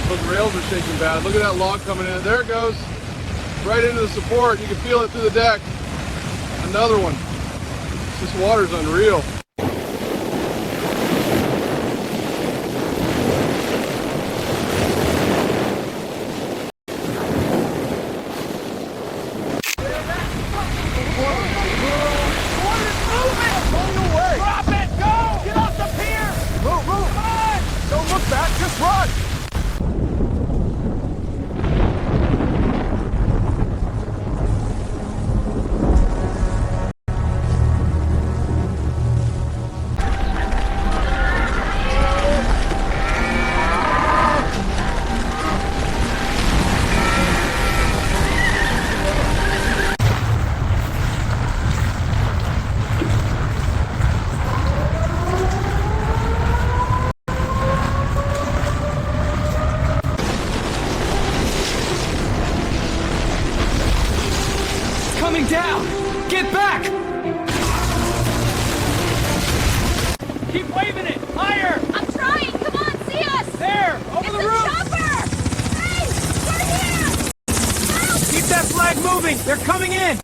Those rails are shaking bad. Look at that log coming in. There it goes. Right into the support. You can feel it through the deck. Another one. This water's unreal. Just run! Coming down! Get back! Keep waving it! Higher! I'm trying! Come on, see us! There! Over the roof! Chopper! Hey! We're here! Help! Keep that flag moving! They're coming in!